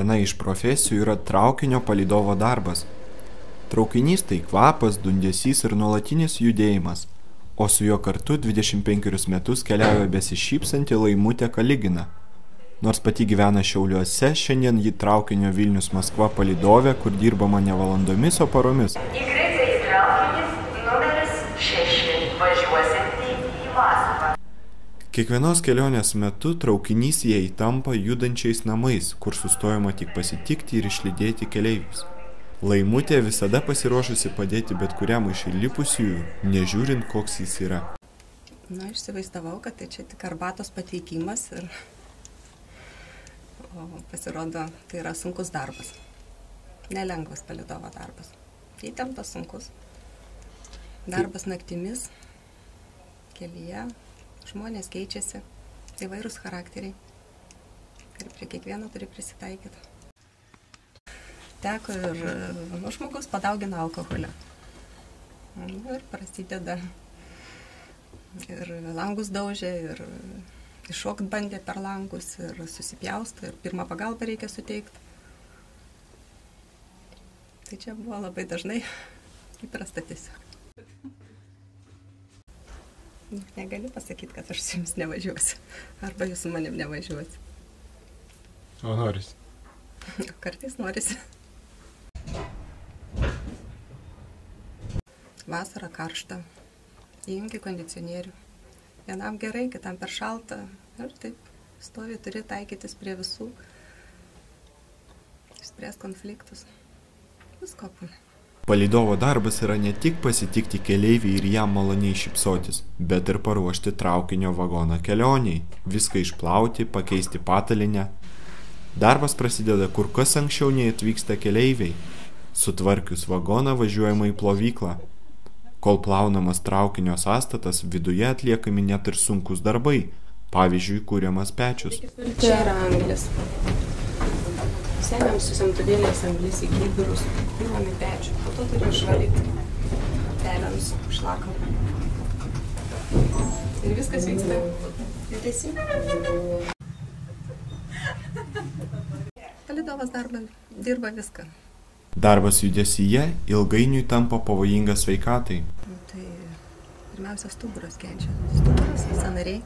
viena iš profesijų yra traukinio palydovo darbas. Traukinys tai kvapas, dundesys ir nuolatinis judėjimas, o su juo kartu 25 metus keliauja besišypsanti Laimutė Kaligina. Nors pati gyvena Šiauliuose, šiandien ji traukinio Vilnius-Maskva palydovė, kur dirbama ne valandomis, o paromis. Į greitąjį traukinys numeris 6 važiuosiantį į Maskvą. Kiekvienos kelionės metu traukinys jie įtampa judančiais namais, kur sustojama tik pasitikti ir išlydėti keleivius. Laimutė visada pasiruošusi padėti bet kuriam iš įlipusiųjų, nežiūrint, koks jis yra. Įsivaizdavau, kad tai čia tik arbatos pateikimas ir pasirodo, tai yra sunkus darbas. Nelengvas palydovo darbas. Įtemptas, sunkus. Darbas naktimis, kelyje, žmonės keičiasi, įvairūs charakteriai. Ir prie kiekvieno turi prisitaikyti. Teko ir žmogus padaugina alkoholio. Ir prasideda. Ir langus daužė, ir iššokt bandė per langus, ir susipjaustą, ir pirmą pagalbą reikia suteikti. Tai čia buvo labai dažnai įprasta tiesiog. Negaliu pasakyti, kad aš su jumis nevažiuosiu. Arba jūs su manim nevažiuosi. O norisi? Kartais norisi. Vasara karšta. Įjungi kondicionierių. Vienam gerai, kitam per šaltą. Ir taip, stovi, turi taikytis prie visų. Išspręs konfliktus. Visko būna. Palydovo darbas yra ne tik pasitikti keleivį ir jam maloniai šypsotis, bet ir paruošti traukinio vagoną kelioniai, viską išplauti, pakeisti patalinę. Darbas prasideda kur kas anksčiau nei atvyksta keleiviai. Sutvarkius vagoną važiuojama į plovyklą. Kol plaunamas traukinio sąstatas, viduje atliekami net ir sunkus darbai, pavyzdžiui, kuriamas pečius. Čia yra anglis. Semiam su semtuvėliais anglis į kibirus, pilam į pečių, po to turim išvalyti pelenus, šlakam. Ir viskas vyksta judesy. Palydovas dirba viską. Darbas judesyje ilgainiui tampa pavojingas sveikatai. Tai pirmiausia, stuburas kenčia. Stuburas, sąnariai.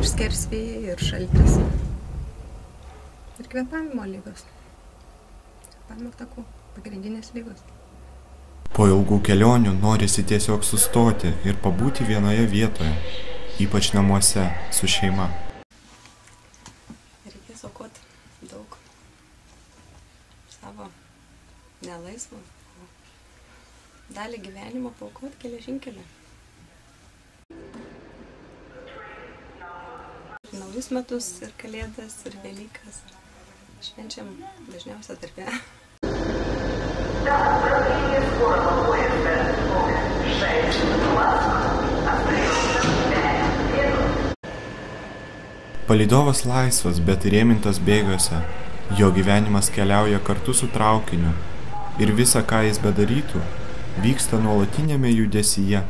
Ir skersvėjai, ir šaltis. Ir kvėpavimo lygos. Kvėpavimo takų, pagrindinės lygos. Po ilgų kelionių norisi tiesiog sustoti ir pabūti vienoje vietoje, ypač namuose su šeima. Reikės aukoti daug savo nelaisvą, dalį gyvenimo paaukoti geležinkelį. Naujus metus ir Kalėdas, ir Velykas švenčiam dažniausia darbe. Palydovas laisvas, bet įrėmintas bėgiuose. Jo gyvenimas keliauja kartu su traukiniu ir visa, ką jis bedarytų, vyksta nuolatinėme judesyje.